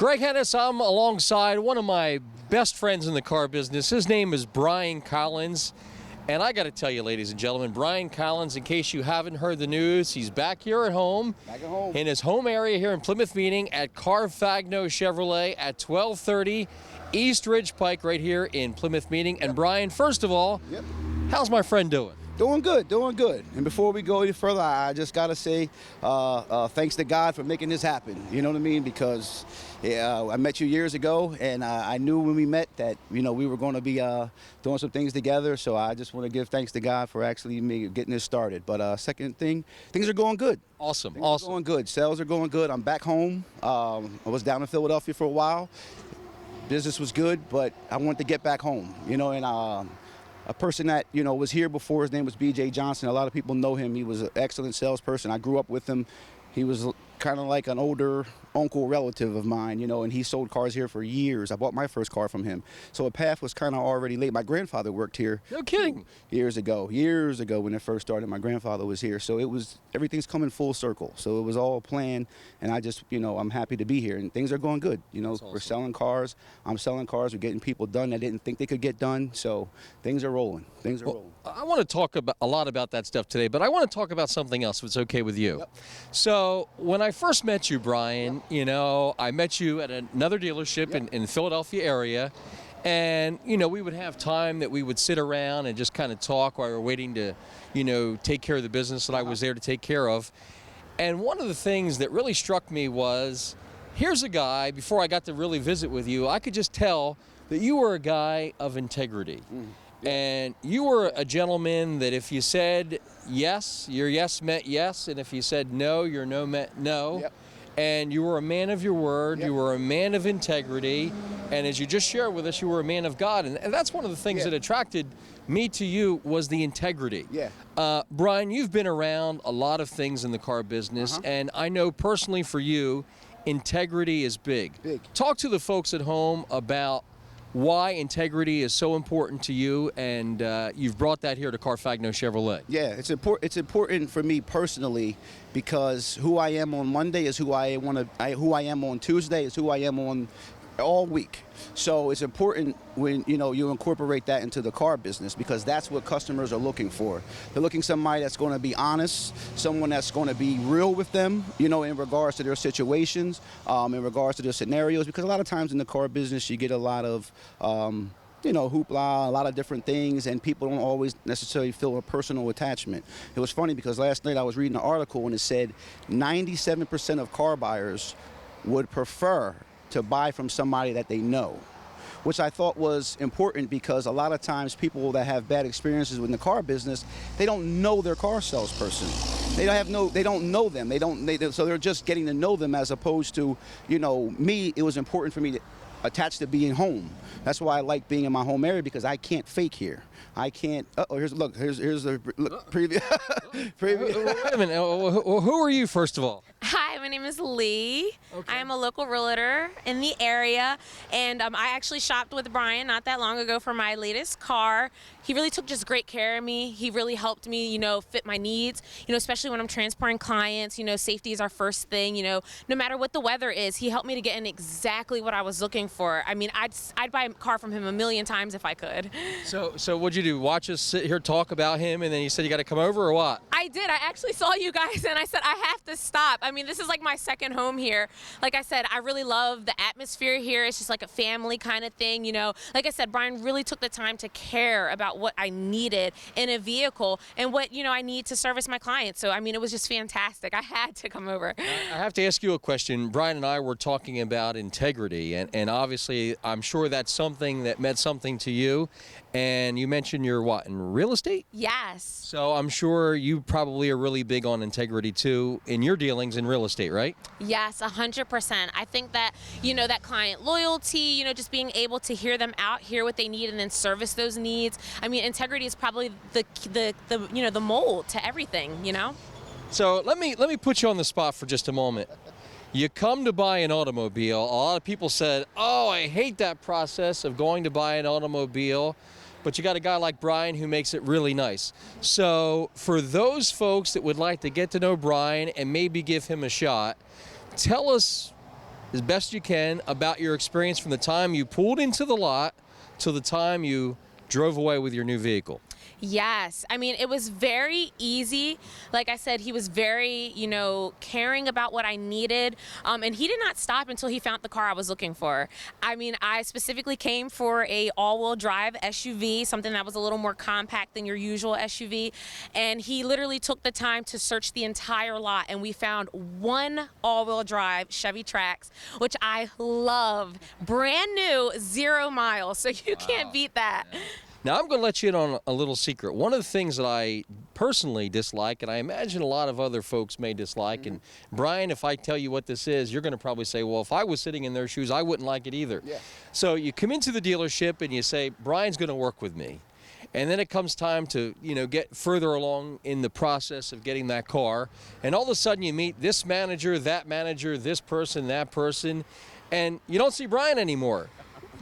Greg Hennis, I'm alongside one of my best friends in the car business. His name is Bryan Collins. And I got to tell you, ladies and gentlemen, Bryan Collins, in case you haven't heard the news, he's back here at home. In his home area here in Plymouth Meeting at Carfagno Chevrolet at 1230 East Ridge Pike right here in Plymouth Meeting. And Bryan, first of all, how's my friend doing? Doing good, doing good. And before we go any further, I just got to say thanks to God for making this happen. You know what I mean? Because I met you years ago, and I knew when we met that, we were going to be doing some things together. So I just want to give thanks to God for actually getting this started. But second thing, things are going good. Awesome, Things are going good. Sales are going good. I'm back home. I was down in Philadelphia for a while. Business was good, but I wanted to get back home, and a person that, was here before, his name was B.J. Johnson. A lot of people know him. He was an excellent salesperson. I grew up with him. He was kind of like an older uncle relative of mine, and he sold cars here for years. I bought my first car from him. So a path was kind of already laid. My grandfather worked here. No kidding. Years ago when it first started, my grandfather was here. So everything's coming full circle. So it was all planned, and I just, I'm happy to be here, and things are going good. Awesome. We're selling cars. I'm selling cars. We're getting people done that didn't think they could get done. So things are rolling. Rolling. I want to talk a lot about that stuff today, but I want to talk about something else if it's okay with you. Yep. So when I first met you, Bryan, I met you at another dealership in Philadelphia area, and we would have time that we would sit around and just kind of talk while we were waiting to take care of the business that I was there to take care of. And one of the things that really struck me was, here's a guy, before I got to really visit with you, I could just tell that you were a guy of integrity. And you were a gentleman that if you said yes, your yes meant yes, and if you said no, your no meant no. Yep. And you were a man of your word. Yep. You were a man of integrity. And as you just shared with us, you were a man of God. And that's one of the things that attracted me to you, was the integrity. Yeah. Bryan, you've been around a lot of things in the car business, and I know personally for you, integrity is big. Talk to the folks at home about why integrity is so important to you, and you've brought that here to Carfagno Chevrolet. Yeah, it's important for me personally, because who I am on Monday is who I am on Tuesday is who I am on all week. So it's important when you incorporate that into the car business, because that's what customers are looking for. They're looking somebody that's going to be honest, someone that's going to be real with them, in regards to their situations, in regards to their scenarios, because a lot of times in the car business you get a lot of hoopla, a lot of different things, and people don't always necessarily feel a personal attachment. It was funny because last night I was reading an article and it said 97% of car buyers would prefer to buy from somebody that they know, which I thought was important, because a lot of times people that have bad experiences with the car business, they don't know their car salesperson. They don't know them. So they're just getting to know them, as opposed to, me, it was important for me to attach to being home. That's why I like being in my home area, because I can't fake here. I can't. Here's the preview. Wait a minute. Who are you, first of all? Hi, my name is Lee. Okay. I am a local realtor in the area, and I actually shopped with Bryan not that long ago for my latest car. He really took just great care of me. He really helped me, fit my needs, especially when I'm transporting clients. Safety is our first thing, no matter what the weather is. He helped me to get in exactly what I was looking for. I mean, I'd buy a car from him a million times if I could. So what'd you do? Watch us sit here talk about him, and then you said you got to come over, or what? I did. I actually saw you guys, and I said, I have to stop. I mean, this is like my second home here. Like I said, I really love the atmosphere here. It's just like a family kind of thing, Like I said, Bryan really took the time to care about what I needed in a vehicle and what, I need to service my clients. So, I mean, it was just fantastic. I had to come over. I have to ask you a question. Bryan and I were talking about integrity, and obviously I'm sure that's something that meant something to you. And you mentioned you're in real estate? Yes. So I'm sure you probably are really big on integrity too in your dealings in real estate, right? Yes, 100%. I think that, that client loyalty, just being able to hear them out, hear what they need, and then service those needs. I mean, integrity is probably the mold to everything, So let me put you on the spot for just a moment. You come to buy an automobile. A lot of people said, oh, I hate that process of going to buy an automobile. But you got a guy like Bryan who makes it really nice. So for those folks that would like to get to know Bryan and maybe give him a shot, tell us as best you can about your experience from the time you pulled into the lot to the time you drove away with your new vehicle. Yes. I mean, it was very easy. Like I said, he was very, caring about what I needed. And he did not stop until he found the car I was looking for. I mean, I specifically came for a all-wheel drive SUV, something that was a little more compact than your usual SUV. And he literally took the time to search the entire lot, and we found one all-wheel drive Chevy Trax, which I love. Brand new, 0 miles. So you can't beat that. Now, I'm going to let you in on a little secret. One of the things that I personally dislike, and I imagine a lot of other folks may dislike, and Bryan, if I tell you what this is, you're going to probably say, well, if I was sitting in their shoes, I wouldn't like it either. Yeah. So you come into the dealership and you say, Bryan's going to work with me. And then it comes time to, get further along in the process of getting that car. And all of a sudden you meet this manager, this person, that person, and you don't see Bryan anymore.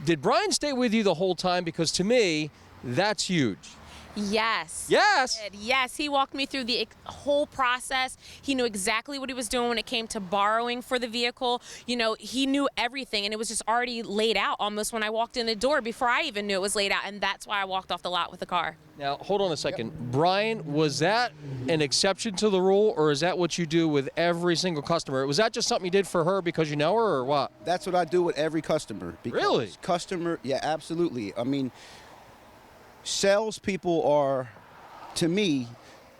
Did Bryan stay with you the whole time? Because to me, that's huge. Yes. Yes. He did. Yes, he walked me through the whole process. He knew exactly what he was doing when it came to borrowing for the vehicle. He knew everything, and it was just already laid out almost when I walked in the door before I even knew it was laid out, and that's why I walked off the lot with the car. Now, hold on a second. Bryan, was that an exception to the rule, or is that what you do with every single customer? Was that just something you did for her because you know her, or what? That's what I do with every customer. Really? Yeah, absolutely. I mean, salespeople are, to me,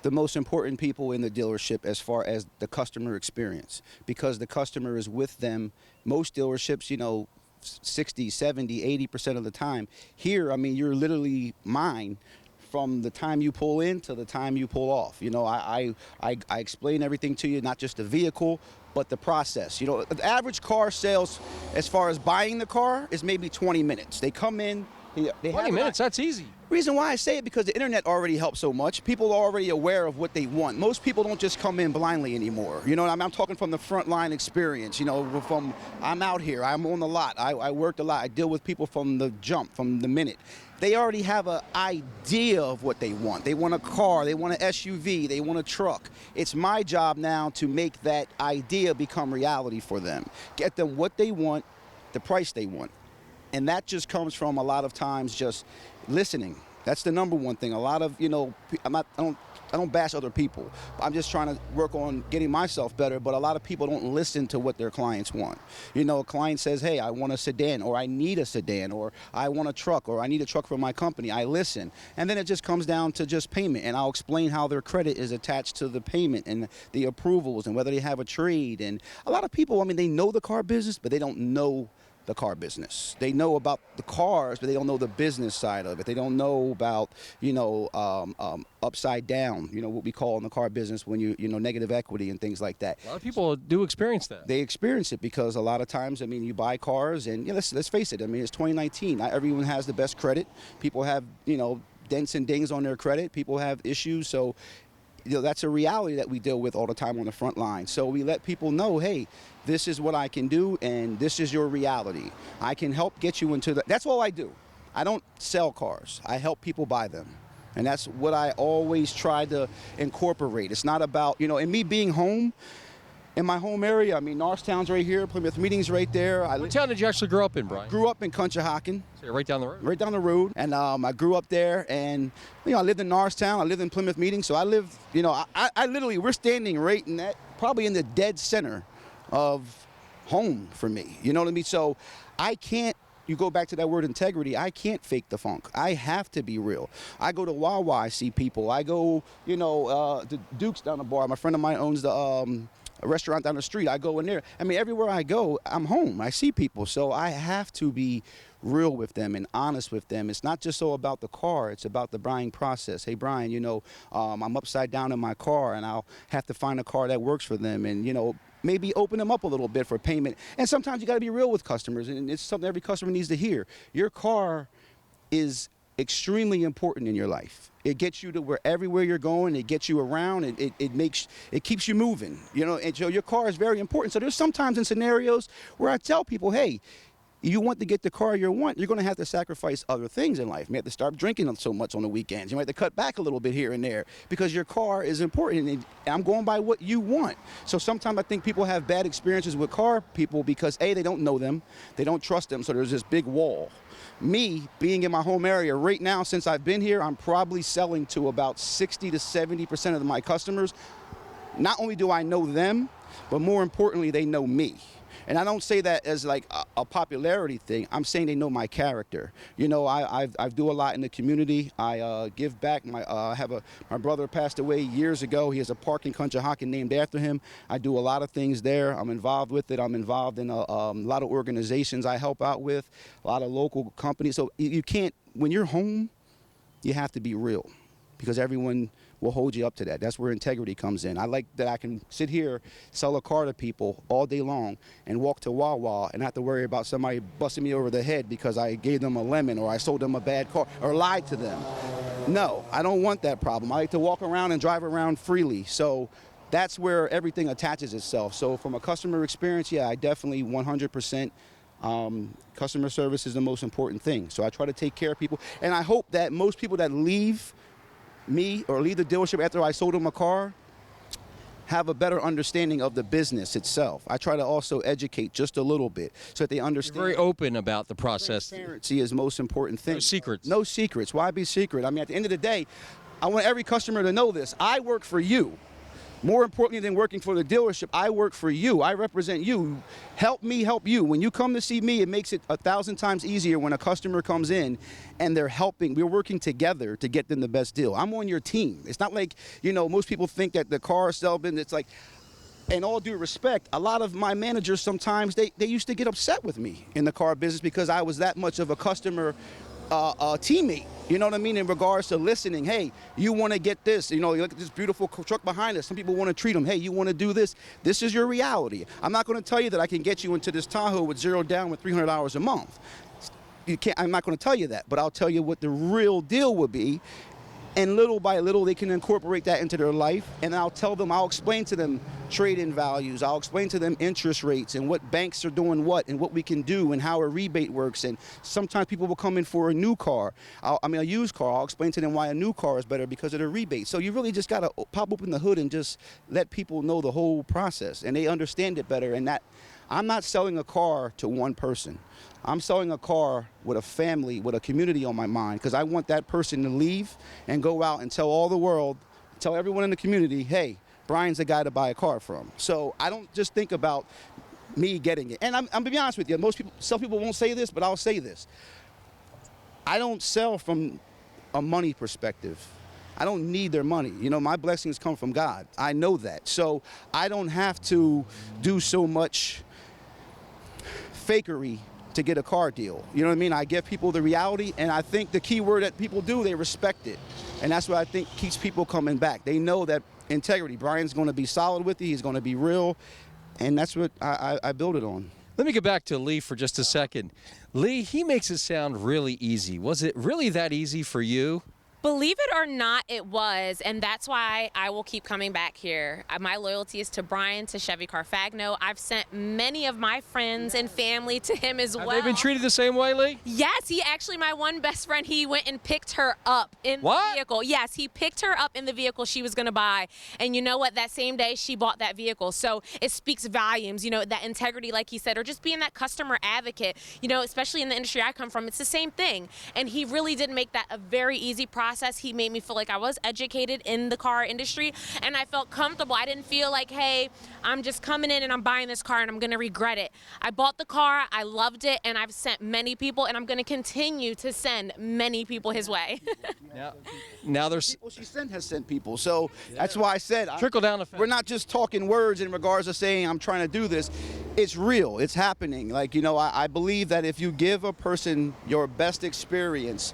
the most important people in the dealership as far as the customer experience, because the customer is with them. Most dealerships, 60, 70, 80% of the time. Here, I mean, you're literally mine from the time you pull in to the time you pull off. I explain everything to you, not just the vehicle, but the process. The average car sales, as far as buying the car, is maybe 20 minutes. They come in. They 20 minutes, that's easy. Reason why I say it, because the internet already helps so much. People are already aware of what they want. Most people don't just come in blindly anymore. I'm talking from the front line experience. I'm out here, I'm on the lot, I worked a lot, I deal with people from the jump, from the minute. They already have an idea of what they want. They want a car, they want an SUV, they want a truck. It's my job now to make that idea become reality for them. Get them what they want, the price they want. And that just comes from a lot of times just listening. That's the number one thing. A lot of, I don't bash other people. I'm just trying to work on getting myself better, but a lot of people don't listen to what their clients want. A client says, hey, I want a sedan, or I need a sedan, or I want a truck, or I need a truck for my company. I listen. And then it just comes down to just payment, and I'll explain how their credit is attached to the payment and the approvals and whether they have a trade. And a lot of people, they know the car business, but they don't know the car business. They know about the cars, but they don't know the business side of it. They don't know about, upside down, what we call in the car business when negative equity and things like that. A lot of people do experience that. They experience it because a lot of times, you buy cars and let's face it, it's 2019. Not everyone has the best credit. People have, dents and dings on their credit. People have issues. So that's a reality that we deal with all the time on the front line. So we let people know, hey, this is what I can do, and this is your reality. I can help get you into that's all I do. I don't sell cars. I help people buy them. And that's what I always try to incorporate. It's not about, and me being home, in my home area, Norristown's right here, Plymouth Meeting's right there. What town did you actually grow up in, Bryan? Grew up in Conshohocken. So you're right down the road? Right down the road. And I grew up there, and, I lived in Norristown. I lived in Plymouth Meeting. So I lived, I literally, we're standing right in that, probably in the dead center of home for me. You know what I mean? So I can't, you go back to that word integrity, I can't fake the funk. I have to be real. I go to Wawa, I see people. I go, to Duke's down the bar. My friend of mine owns the a restaurant down the street. I go in there. Everywhere I go, I'm home. I see people. So I have to be real with them and honest with them. It's not just so about the car. It's about the buying process. Hey, Bryan, I'm upside down in my car, and I'll have to find a car that works for them. And, maybe open them up a little bit for payment. And sometimes you got to be real with customers, and it's something every customer needs to hear. Your car is extremely important in your life. It gets you to everywhere you're going. It gets you around. It keeps you moving. And so your car is very important. So there's sometimes in scenarios where I tell people, hey, you want to get the car you want, you're going to have to sacrifice other things in life. You may have to start drinking so much on the weekends. You might have to cut back a little bit here and there because your car is important. And I'm going by what you want. So sometimes I think people have bad experiences with car people because, A, they don't know them, they don't trust them, so there's this big wall. Me, being in my home area right now, since I've been here, I'm probably selling to about 60 to 70% of my customers. Not only do I know them, but more importantly, they know me. And I don't say that as like a popularity thing. I'm saying they know my character. You know, I do a lot in the community. I give back. My brother passed away years ago. He has a park in Conshohocken named after him. I do a lot of things there. I'm involved with it. I'm involved in a lot of organizations I help out with, a lot of local companies. So you can't, when you're home, you have to be real because everyone will hold you up to that. That's where integrity comes in. I like that I can sit here, sell a car to people all day long and walk to Wawa and not have to worry about somebody busting me over the head because I gave them a lemon or I sold them a bad car or lied to them. No, I don't want that problem. I like to walk around and drive around freely. So that's where everything attaches itself. So from a customer experience, yeah, I definitely 100%. Customer service is the most important thing. So I try to take care of people. And I hope that most people that leave me or leave the dealership after I sold them a car have a better understanding of the business itself. I try to also educate just a little bit so that they understand. You're very open about the process. Transparency is the most important thing. No secrets. No secrets. Why be secret? I mean, at the end of the day, I want every customer to know this. I work for you. More importantly than working for the dealership, I work for you. I represent you. Help me help you. When you come to see me, it makes it 1,000 times easier when a customer comes in and they're helping. We're working together to get them the best deal. I'm on your team. It's not like, you know, most people think that the car sell business, it's like, in all due respect, a lot of my managers sometimes, they used to get upset with me in the car business because I was that much of a customer teammate, you know what I mean, in regards to listening. Hey, you want to get this, you know, you look at this beautiful truck behind us. Some people want to treat them. Hey, you want to do this. This is your reality. I'm not going to tell you that I can get you into this Tahoe with zero down with $300 a month. You can't. I'm not going to tell you that, but I'll tell you what the real deal would be. And little by little, they can incorporate that into their life. And I'll tell them, I'll explain to them trade-in values. I'll explain to them interest rates and what banks are doing what and what we can do and how a rebate works. And sometimes people will come in for a new car. A used car. I'll explain to them why a new car is better because of the rebate. So you really just got to pop open the hood and just let people know the whole process. And they understand it better. And that I'm not selling a car to one person. I'm selling a car with a family, with a community on my mind, because I want that person to leave and go out and tell all the world, tell everyone in the community, hey, Bryan's the guy to buy a car from. So I don't just think about me getting it. And I'm going to be honest with you, some people won't say this, but I'll say this. I don't sell from a money perspective. I don't need their money. You know, my blessings come from God. I know that. So I don't have to do so much fakery to get a car deal. You know what I mean? I give people the reality, and I think the key word that people do, they respect it. And that's what I think keeps people coming back. They know that integrity. Bryan's going to be solid with you. He's going to be real. And that's what I build it on. Let me get back to Lee for just a second. Lee, he makes it sound really easy. Was it really that easy for you? Believe it or not, it was, and that's why I will keep coming back here. My loyalty is to Bryan, to Chevy Carfagno. I've sent many of my friends and family to him as well. Have they been treated the same way, Lee? Yes, he actually, my one best friend, he went and picked her up in the vehicle. Yes, he picked her up in the vehicle she was going to buy. And you know what? That same day, she bought that vehicle. So it speaks volumes, you know, that integrity, like he said, or just being that customer advocate, you know, especially in the industry I come from, it's the same thing. And he really did make that a very easy process. He made me feel like I was educated in the car industry, and I felt comfortable. I didn't feel like, hey, I'm just coming in and I'm buying this car and I'm going to regret it. I bought the car, I loved it, and I've sent many people, and I'm going to continue to send many people his way. Now there's people she has sent people, so that's why I said trickle down effect. We're not just talking words in regards to saying I'm trying to do this. It's real. It's happening. Like, you know, I believe that if you give a person your best experience,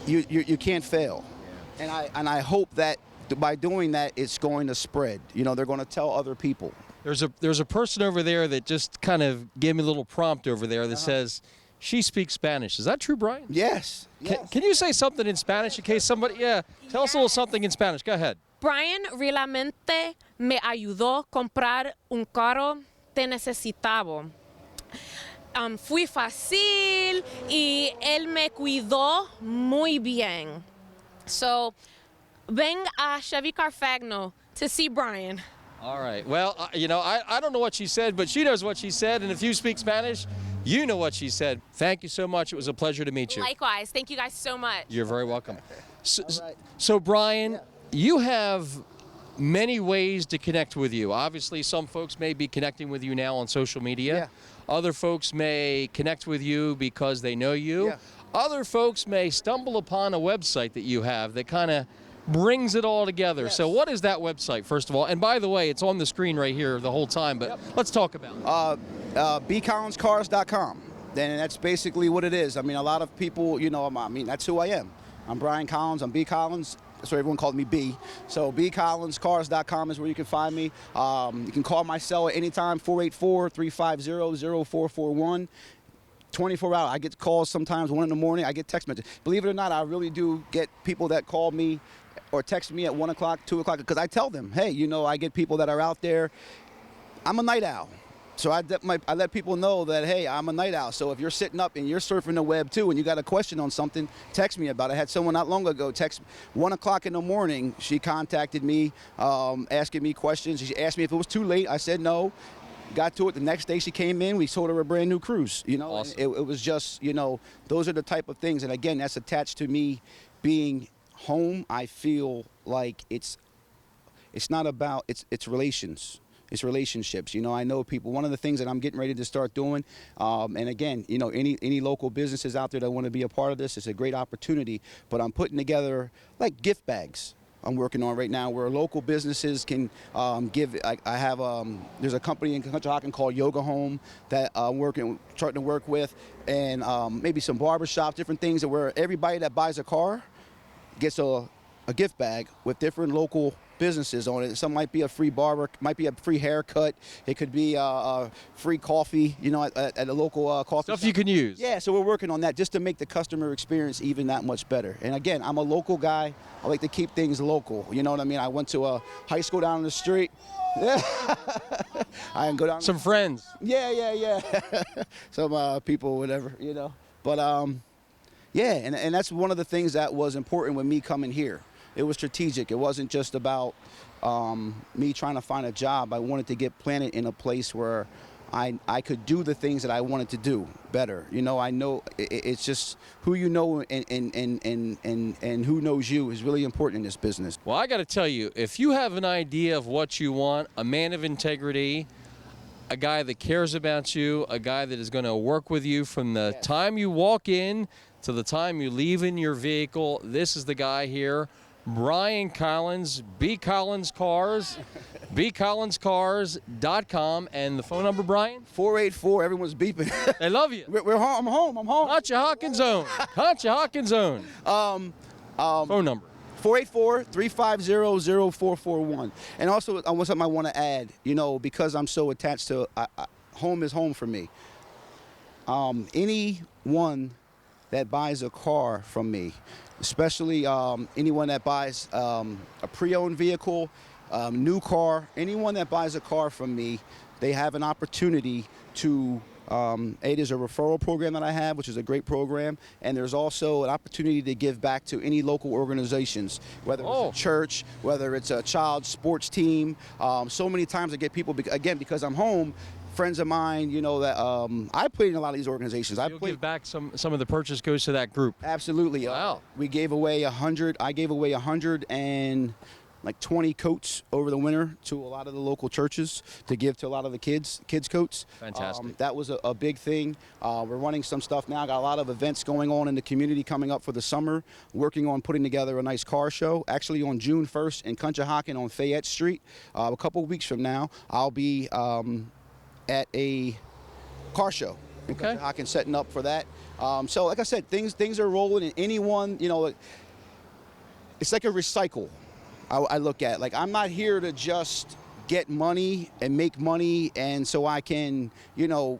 you can't fail. And I hope that by doing that, it's going to spread. You know, they're going to tell other people. There's a person over there that just kind of gave me a little prompt over there that says she speaks Spanish. Is that true, Bryan? Yes. Can you say something in Spanish in case somebody? Yeah. Tell us a little something in Spanish. Go ahead. Bryan realmente me ayudó a comprar un carro que necesitaba. fui fácil y él me cuidó muy bien. So, ven a Chevy Carfagno to see Bryan. All right. Well, I don't know what she said, but she knows what she said. And if you speak Spanish, you know what she said. Thank you so much. It was a pleasure to meet you. Likewise. Thank you guys so much. You're very welcome. So, right. so Bryan, you have many ways to connect with you. Obviously, some folks may be connecting with you now on social media. Yeah. Other folks may connect with you because they know you. Yeah. Other folks may stumble upon a website that you have that kind of brings it all together. Yes. So what is that website, first of all? And by the way, it's on the screen right here the whole time, but let's talk about it. bcollinscars.com. And that's basically what it is. I mean, a lot of people, that's who I am. I'm Bryan Collins. I'm B. Collins. That's why everyone called me B. So bcollinscars.com is where you can find me. You can call my cell at any time, 484-350-0441. 24 hours. I get calls sometimes 1 in the morning. I get text messages. Believe it or not, I really do get people that call me or text me at 1 o'clock, 2 o'clock, because I tell them, hey, I get people that are out there. I'm a night owl. So I let people know that, hey, I'm a night owl. So if you're sitting up and you're surfing the web too and you got a question on something, text me about it. I had someone not long ago text 1 o'clock in the morning. She contacted me asking me questions. She asked me if it was too late. I said no. Got to it. The next day she came in. We sold her a brand new cruise. Awesome. It was just, those are the type of things. And again, that's attached to me being home. I feel like it's not about, it's relations. It's relationships. I know people. One of the things that I'm getting ready to start doing, and again, any local businesses out there that want to be a part of this, it's a great opportunity. But I'm putting together like gift bags. I'm working on right now where local businesses can give. I have there's a company in Conshohocken called Yoga Home that I'm starting to work with, and maybe some barbershops, different things that where everybody that buys a car gets a gift bag with different local businesses on it. Some might be a free barber, might be a free haircut. It could be a free coffee, at a local coffee Stuff shop. you can use. Yeah, so we're working on that just to make the customer experience even that much better. And again, I'm a local guy. I like to keep things local. You know what I mean? I went to a high school down the street. Yeah. I can go down. Some friends. Yeah. Some people, whatever, But yeah, and that's one of the things that was important with me coming here. It was strategic. It wasn't just about me trying to find a job. I wanted to get planted in a place where I could do the things that I wanted to do better. I know it's just who you know and who knows you is really important in this business. Well, I got to tell you, if you have an idea of what you want, a man of integrity, a guy that cares about you, a guy that is going to work with you from the time you walk in to the time you leave in your vehicle, this is the guy here. Bryan Collins, B. Collins Cars, bcollinscars.com, and the phone number, Bryan? 484, everyone's beeping. They love you. We're home, I'm home. Conshohocken Zone. Conshohocken Zone. Phone number. 484-350-0441. And also, something I want to add, because I'm so attached to, home is home for me. Anyone that buys a car from me, especially anyone that buys a pre-owned vehicle, new car, anyone that buys a car from me, they have an opportunity to, it is a referral program that I have, which is a great program, and there's also an opportunity to give back to any local organizations, whether it's a church, whether it's a child sports team. So many times I get people, again, because I'm home, friends of mine, that I played in a lot of these organizations. You'll give back some of the purchase goes to that group. Absolutely. Wow. We gave away 100. I gave away 120 coats over the winter to a lot of the local churches to give to a lot of the kids coats. Fantastic. That was a big thing. We're running some stuff now. Got a lot of events going on in the community coming up for the summer. Working on putting together a nice car show. Actually, on June 1st in Conshohocken on Fayette Street. A couple of weeks from now, I'll be at a car show. Okay. I can setting up for that. So like I said, things are rolling, and anyone, it's like a recycle. I look at like I'm not here to just get money and make money, and so I can,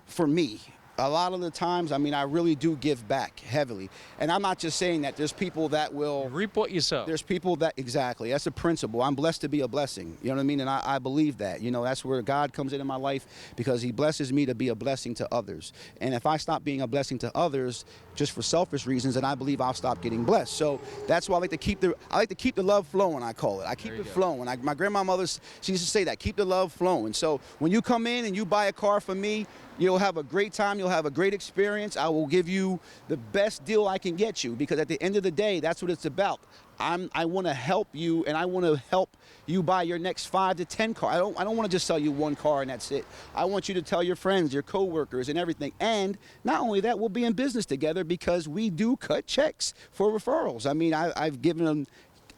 for me. a lot of the times, I mean, I really do give back heavily. And I'm not just saying that. There's people that will Reap what you sow. There's people that, exactly, that's a principle. I'm blessed to be a blessing. You know what I mean? And I believe that. You know, that's where God comes into my life, because he blesses me to be a blessing to others. And if I stop being a blessing to others just for selfish reasons, then I believe I'll stop getting blessed. So that's why I like to keep the love flowing, I call it. I keep it flowing. My grandmother, she used to say that, keep the love flowing. So when you come in and you buy a car from me, you'll have a great time. You'll have a great experience. I will give you the best deal I can get you, because at the end of the day, that's what it's about. I want to help you, and I want to help you buy your next 5 to 10 cars. I don't want to just sell you one car and that's it. I want you to tell your friends, your coworkers, and everything. And not only that, we'll be in business together, because we do cut checks for referrals. I mean, I've given them,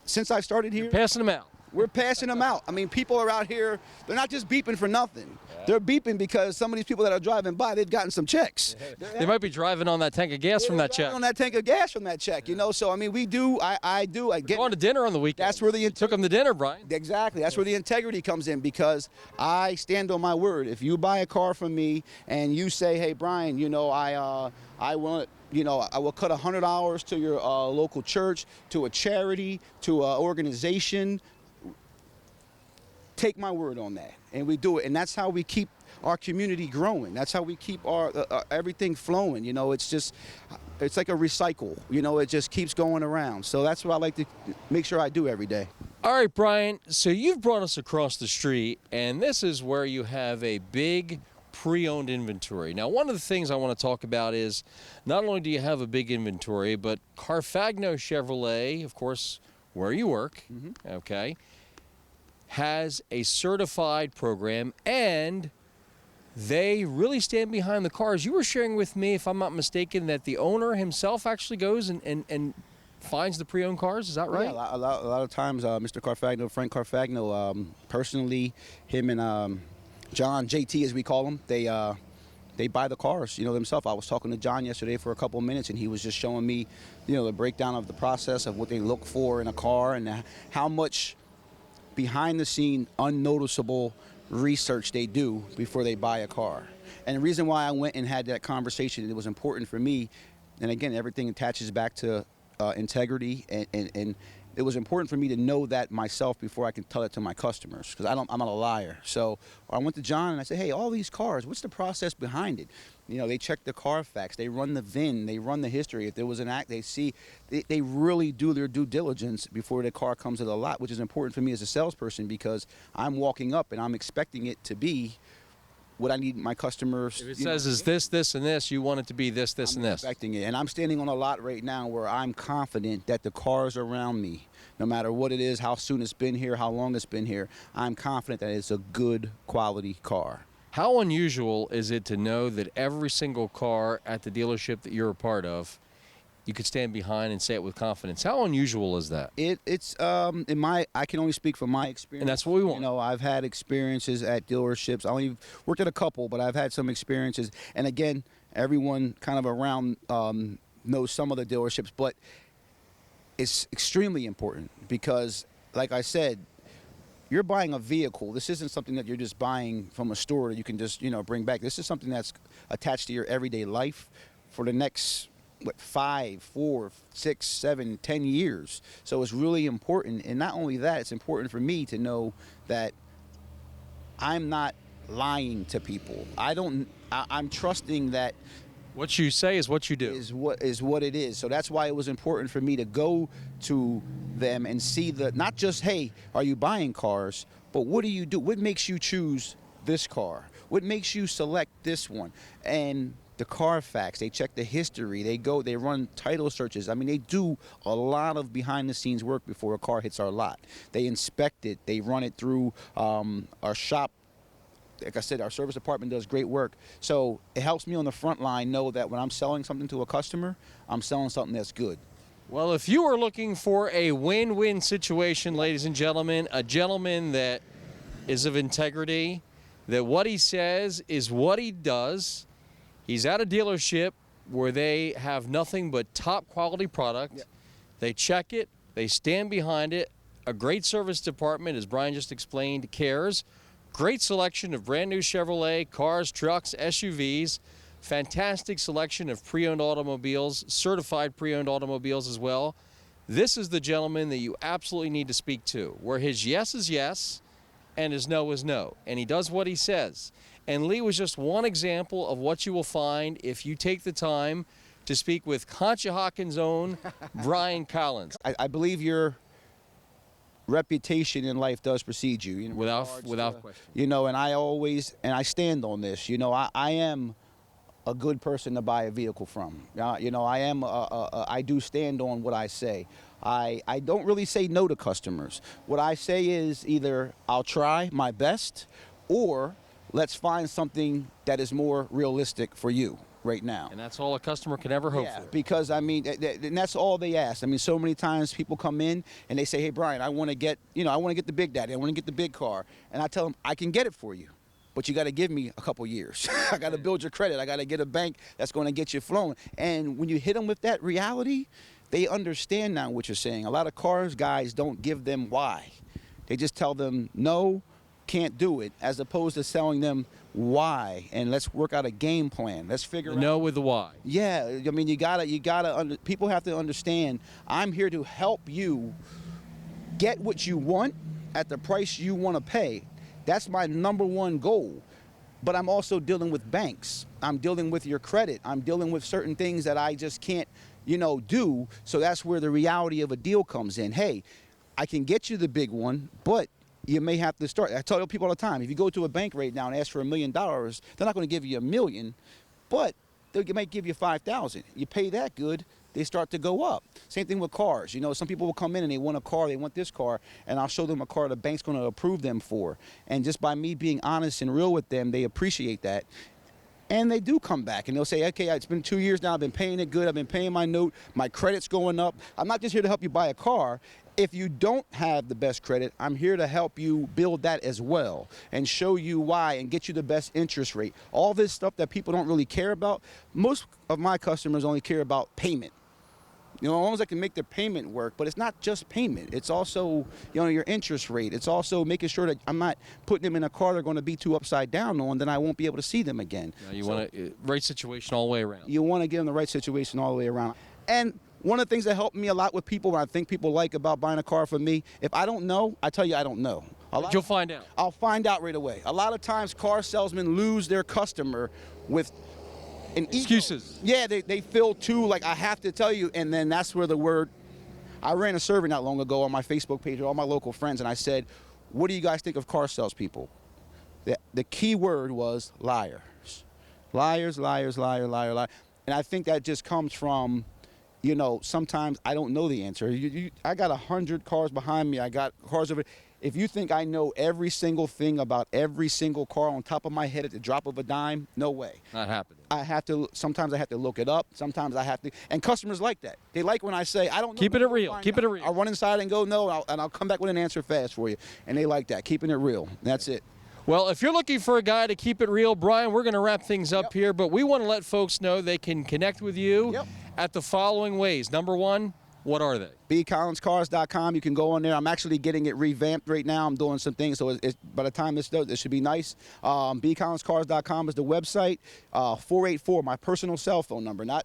since I started here. Passing them out. We're passing them out. I mean, people are out here, they're not just beeping for nothing. They're beeping because some of these people that are driving by, they've gotten some checks. They might be driving on that tank of gas from that check. On that tank of gas from that check, you know. So, I mean, we do, I get going to dinner on the weekend. That's where took them to dinner, Bryan. Exactly. That's where the integrity comes in, because I stand on my word. If you buy a car from me and you say, hey, Bryan, you know, I want, you know, I will cut $100 to your local church, to a charity, to an organization. Take my word on that, and we do it, and that's how we keep our community growing. That's how we keep our everything flowing. You know, it's like a recycle. You know, it just keeps going around. So that's what I like to make sure I do every day. All right, Bryan. So you've brought us across the street, and this is where you have a big pre-owned inventory. Now, one of the things I want to talk about is not only do you have a big inventory, but Carfagno Chevrolet, of course, where you work, okay, has a certified program, and they really stand behind the cars. You were sharing with me, if I'm not mistaken, that the owner himself actually goes and finds the pre-owned cars. Is that right? Yeah, a lot of times, Mr. Carfagno, Frank Carfagno, personally, him and John, JT as we call him, they buy the cars, you know, themselves. I was talking to John yesterday for a couple of minutes, and he was just showing me, you know, the breakdown of the process of what they look for in a car, and how much behind the scene, unnoticeable research they do before they buy a car. And the reason why I went and had that conversation, it was important for me, and again, everything attaches back to integrity, and it was important for me to know that myself before I can tell it to my customers, because I'm not a liar. So I went to John and I said, hey, all these cars, what's the process behind it? You know, they check the Carfax, they run the VIN, they run the history. If there was an act, they really do their due diligence before the car comes to the lot, which is important for me as a salesperson, because I'm walking up and I'm expecting it to be what I need my customers. If it says is this, this, and this, you want it to be this, this, and this. I'm expecting it. And I'm standing on a lot right now where I'm confident that the cars around me, no matter what it is, how soon it's been here, how long it's been here, I'm confident that it's a good quality car. How unusual is it to know that every single car at the dealership that you're a part of, you could stand behind and say it with confidence? How unusual is that? It's I can only speak from my experience. And that's what we want. You know, I've had experiences at dealerships. I only worked at a couple, but I've had some experiences. And again, everyone kind of around knows some of the dealerships, but it's extremely important, because, like I said, you're buying a vehicle. This isn't something that you're just buying from a store that you can just, you know, bring back. This is something that's attached to your everyday life for the next 5, 4, 6, 7, 10 years. So it's really important. And not only that, it's important for me to know that I'm not lying to people. I'm trusting that what you say is what you do. Is what it is. So that's why it was important for me to go to them and see not just, hey, are you buying cars, but what do you do? What makes you choose this car? What makes you select this one? And the Carfax, they check the history, they run title searches. I mean, they do a lot of behind the scenes work before a car hits our lot. They inspect it, they run it through our shop. Like I said, our service department does great work. So it helps me on the front line know that when I'm selling something to a customer, I'm selling something that's good. Well, if you are looking for a win-win situation, ladies and gentlemen, a gentleman that is of integrity, that what he says is what he does, he's at a dealership where they have nothing but top quality product. Yep. They check it, they stand behind it. A great service department, as Bryan just explained, cares. Great selection of brand new Chevrolet cars, trucks, SUVs. fantastic selection of pre-owned automobiles, certified pre-owned automobiles as well. This is the gentleman that you absolutely need to speak to, where his yes is yes and his no is no, and he does what he says. And Lee was just one example of what you will find if you take the time to speak with Conshohocken's own Bryan Collins. I believe your reputation in life does precede you. You know, Without question. You know, and I stand on this. You know, I am a good person to buy a vehicle from. You know, I do stand on what I say. I don't really say no to customers. What I say is either I'll try my best, or let's find something that is more realistic for you right now. And that's all a customer can ever hope Yeah, for. because I mean, and that's all they ask. I mean, so many times people come in and they say, "Hey, Bryan, I want to get, I want to get the Big Daddy. I want to get the big car." And I tell them, "I can get it for you, but you got to give me a couple years. I got to build your credit. I got to get a bank that's going to get you flowing." And when you hit them with that reality, they understand now what you're saying. A lot of cars guys don't give them why. They just tell them no, can't do it, as opposed to selling them why, and let's work out a game plan. Let's figure out. No with the why. Yeah, I mean, people have to understand, I'm here to help you get what you want at the price you want to pay. That's my number one goal. But I'm also dealing with banks. I'm dealing with your credit. I'm dealing with certain things that I just can't, do. So that's where the reality of a deal comes in. Hey, I can get you the big one, but you may have to start. I tell people all the time, if you go to a bank right now and ask for $1 million, they're not going to give you $1 million, but they might give you $5,000. You pay that good, they start to go up. Same thing with cars. Some people will come in and they want a car, they want this car, and I'll show them a car the bank's going to approve them for. And just by me being honest and real with them, they appreciate that. And they do come back and they'll say, okay, it's been 2 years now, I've been paying it good, I've been paying my note, my credit's going up. I'm not just here to help you buy a car. If you don't have the best credit, I'm here to help you build that as well and show you why and get you the best interest rate. All this stuff that people don't really care about, most of my customers only care about payment. As long as I can make their payment work, but it's not just payment. It's also, your interest rate. It's also making sure that I'm not putting them in a car they're going to be too upside down on, then I won't be able to see them again. You want a right situation all the way around. You want to give them the right situation all the way around. And one of the things that helped me a lot with people, and I think people like about buying a car from me, if I don't know, I tell you I don't know. You'll find out. I'll find out right away. A lot of times car salesmen lose their customer with excuses. Yeah, they feel too like I have to tell you, and then that's where the word. I ran a survey not long ago on my Facebook page with all my local friends, and I said, "What do you guys think of car salespeople?" The key word was liars, liars, liars, liar, liar, liar, and I think that just comes from, sometimes I don't know the answer. I got 100 cars behind me. I got cars over. If you think I know every single thing about every single car on top of my head at the drop of a dime, no way. Not happening. Sometimes I have to look it up. Sometimes I have to, and customers like that. They like when I say, I don't know. Keeping it real. Keep it real. I'll run inside and go, no, and I'll come back with an answer fast for you. And they like that, keeping it real. That's it. Well, if you're looking for a guy to keep it real, Bryan, we're going to wrap things up here, but we want to let folks know they can connect with you at the following ways. Number one, what are they? bcollinscars.com. You can go on there. I'm actually getting it revamped right now. I'm doing some things, so by the time this does, it should be nice. bcollinscars.com is the website. 484, my personal cell phone number. My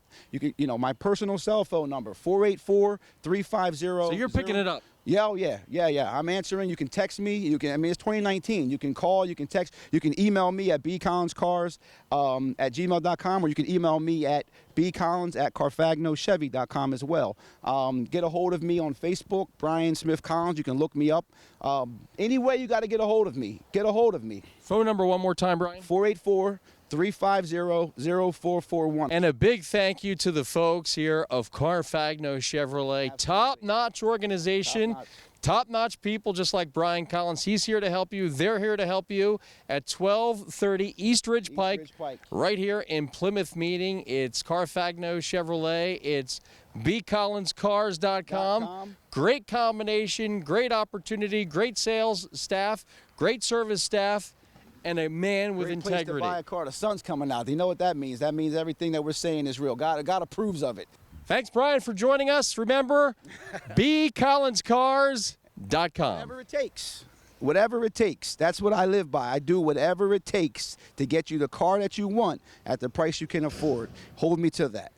personal cell phone number. 484-350. So you're picking it up. Yeah. I'm answering. You can text me. It's 2019. You can call. You can text. You can email me at bcollinscars at gmail.com, or you can email me at bcollins@carfagnochevy.com as well. Get a hold of me on Facebook, Bryan Smith Collins. You can look me up. Any way you got to get a hold of me. Get a hold of me. Phone number one more time, Bryan. 484-350-0441. And a big thank you to the folks here of Carfagno Chevrolet. Top-notch organization. Top-notch people just like Bryan Collins. He's here to help you. They're here to help you at 1230 East Ridge Pike, right here in Plymouth Meeting. It's Carfagno Chevrolet. It's bcollinscars.com. Great combination, great opportunity, great sales staff, great service staff, and a man with integrity. Place to buy a car. The sun's coming out. You know what that means? That means everything that we're saying is real. God approves of it. Thanks, Bryan, for joining us. Remember, bcollinscars.com. Whatever it takes. whatever it takes. That's what I live by. I do whatever it takes to get you the car that you want at the price you can afford. Hold me to that.